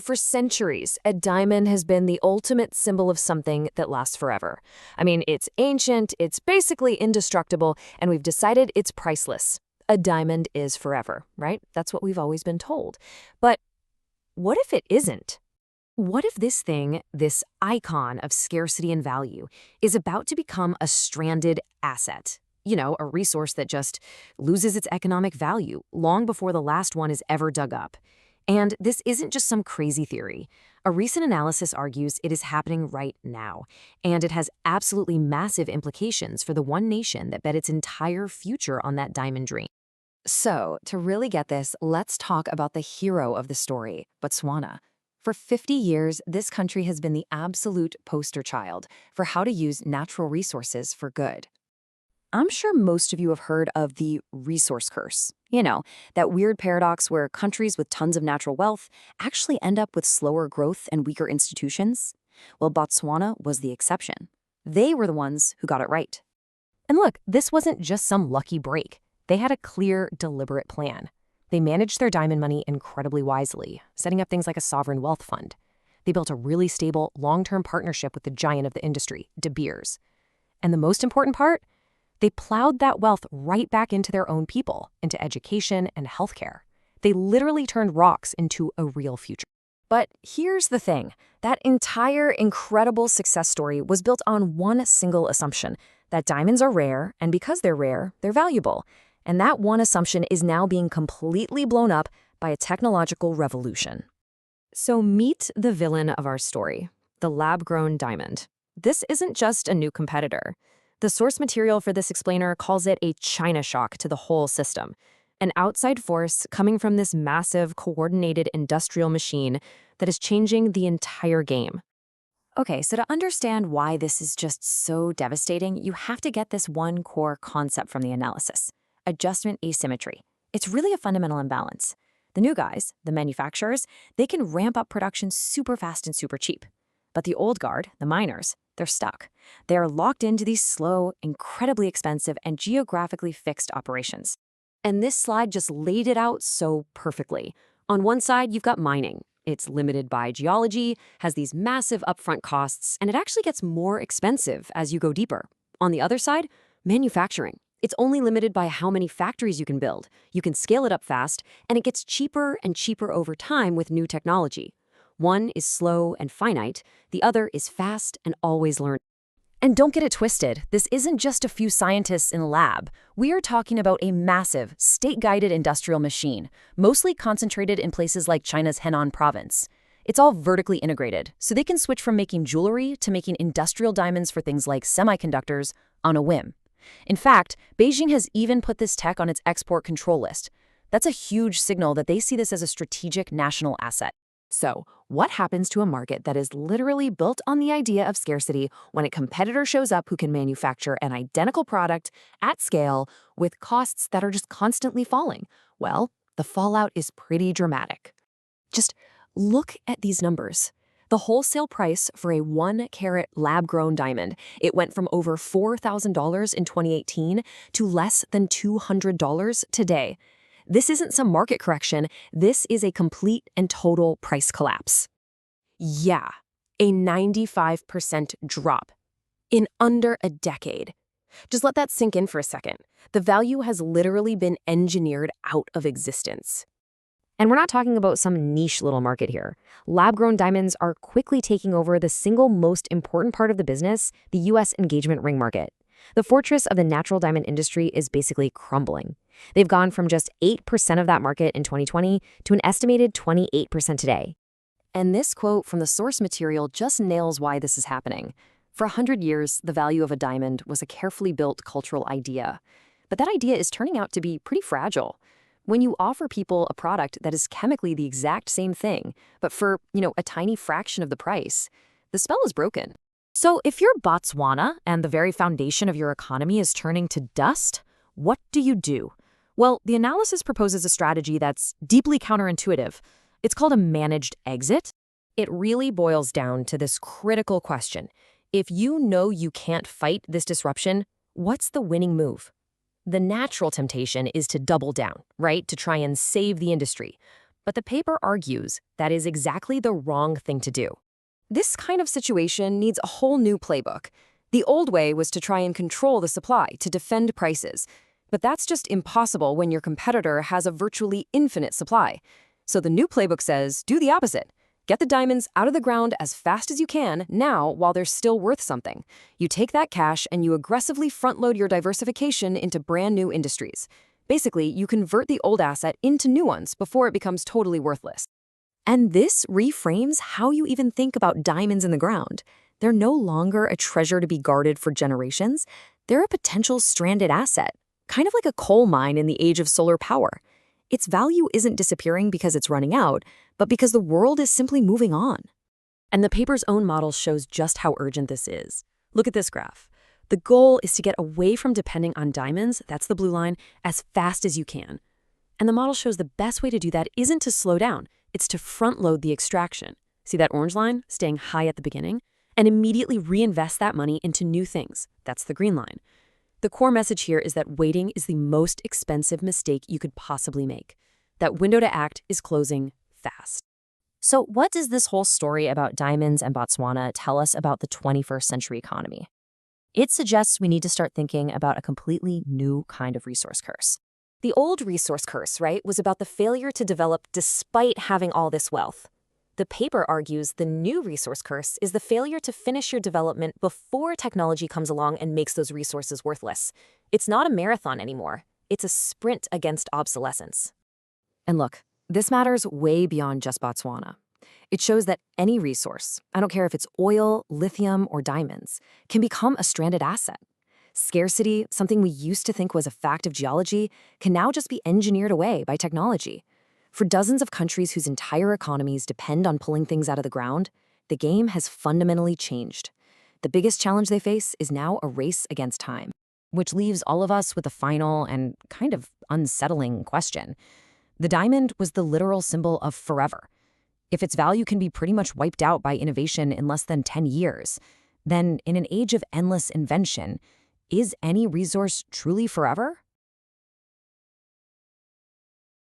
For centuries, a diamond has been the ultimate symbol of something that lasts forever. I mean, it's ancient, it's basically indestructible, and we've decided it's priceless. A diamond is forever, right? That's what we've always been told. But what if it isn't? What if this thing, this icon of scarcity and value, is about to become a stranded asset? A resource that just loses its economic value long before the last one is ever dug up. And this isn't just some crazy theory. A recent analysis argues it is happening right now, and it has absolutely massive implications for the one nation that bet its entire future on that diamond dream. So, to really get this, let's talk about the hero of the story, Botswana. For 50 years, this country has been the absolute poster child for how to use natural resources for good. I'm sure most of you have heard of the resource curse. That weird paradox where countries with tons of natural wealth actually end up with slower growth and weaker institutions. Well, Botswana was the exception. They were the ones who got it right. And look, this wasn't just some lucky break. They had a clear, deliberate plan. They managed their diamond money incredibly wisely, setting up things like a sovereign wealth fund. They built a really stable, long-term partnership with the giant of the industry, De Beers. And the most important part? They plowed that wealth right back into their own people, into education and healthcare. They literally turned rocks into a real future. But here's the thing. That entire incredible success story was built on one single assumption, that diamonds are rare, and because they're rare, they're valuable. And that one assumption is now being completely blown up by a technological revolution. So meet the villain of our story, the lab-grown diamond. This isn't just a new competitor. The source material for this explainer calls it a China shock to the whole system, an outside force coming from this massive, coordinated industrial machine that is changing the entire game. Okay, so to understand why this is just so devastating, you have to get this one core concept from the analysis: adjustment asymmetry. It's really a fundamental imbalance. The new guys, the manufacturers, they can ramp up production super fast and super cheap. But the old guard, the miners, they're stuck. They are locked into these slow, incredibly expensive, and geographically fixed operations. And this slide just laid it out so perfectly. On one side, you've got mining. It's limited by geology, has these massive upfront costs, and it actually gets more expensive as you go deeper. On the other side, manufacturing. It's only limited by how many factories you can build. You can scale it up fast, and it gets cheaper and cheaper over time with new technology. One is slow and finite, the other is fast and always learning. And don't get it twisted, this isn't just a few scientists in a lab. We are talking about a massive, state-guided industrial machine, mostly concentrated in places like China's Henan province. It's all vertically integrated, so they can switch from making jewelry to making industrial diamonds for things like semiconductors on a whim. In fact, Beijing has even put this tech on its export control list. That's a huge signal that they see this as a strategic national asset. So, what happens to a market that is literally built on the idea of scarcity when a competitor shows up who can manufacture an identical product at scale with costs that are just constantly falling? Well, the fallout is pretty dramatic. Just look at these numbers. The wholesale price for a 1-carat lab-grown diamond, it went from over $4,000 in 2018 to less than $200 today. This isn't some market correction, this is a complete and total price collapse. Yeah, a 95% drop in under a decade. Just let that sink in for a second. The value has literally been engineered out of existence. And we're not talking about some niche little market here. Lab-grown diamonds are quickly taking over the single most important part of the business, the U.S. engagement ring market. The fortress of the natural diamond industry is basically crumbling. They've gone from just 8% of that market in 2020 to an estimated 28% today. And this quote from the source material just nails why this is happening. For 100 years, the value of a diamond was a carefully built cultural idea. But that idea is turning out to be pretty fragile. When you offer people a product that is chemically the exact same thing, but for, a tiny fraction of the price, the spell is broken. So if you're Botswana and the very foundation of your economy is turning to dust, what do you do? Well, the analysis proposes a strategy that's deeply counterintuitive. It's called a managed exit. It really boils down to this critical question. If you know you can't fight this disruption, what's the winning move? The natural temptation is to double down, right? To try and save the industry. But the paper argues that is exactly the wrong thing to do. This kind of situation needs a whole new playbook. The old way was to try and control the supply to defend prices. But that's just impossible when your competitor has a virtually infinite supply. So the new playbook says, do the opposite. Get the diamonds out of the ground as fast as you can now while they're still worth something. You take that cash and you aggressively front-load your diversification into brand new industries. Basically, you convert the old asset into new ones before it becomes totally worthless. And this reframes how you even think about diamonds in the ground. They're no longer a treasure to be guarded for generations. They're a potential stranded asset, kind of like a coal mine in the age of solar power. Its value isn't disappearing because it's running out, but because the world is simply moving on. And the paper's own model shows just how urgent this is. Look at this graph. The goal is to get away from depending on diamonds, that's the blue line, as fast as you can. And the model shows the best way to do that isn't to slow down, it's to front-load the extraction. See that orange line, staying high at the beginning? And immediately reinvest that money into new things, that's the green line. The core message here is that waiting is the most expensive mistake you could possibly make. That window to act is closing fast. So what does this whole story about diamonds and Botswana tell us about the 21st century economy? It suggests we need to start thinking about a completely new kind of resource curse. The old resource curse, right, was about the failure to develop despite having all this wealth. The paper argues the new resource curse is the failure to finish your development before technology comes along and makes those resources worthless. It's not a marathon anymore. It's a sprint against obsolescence. And look, this matters way beyond just Botswana. It shows that any resource, I don't care if it's oil, lithium, or diamonds, can become a stranded asset. Scarcity, something we used to think was a fact of geology, can now just be engineered away by technology. For dozens of countries whose entire economies depend on pulling things out of the ground, the game has fundamentally changed. The biggest challenge they face is now a race against time, which leaves all of us with a final and kind of unsettling question. The diamond was the literal symbol of forever. If its value can be pretty much wiped out by innovation in less than 10 years, then in an age of endless invention, is any resource truly forever?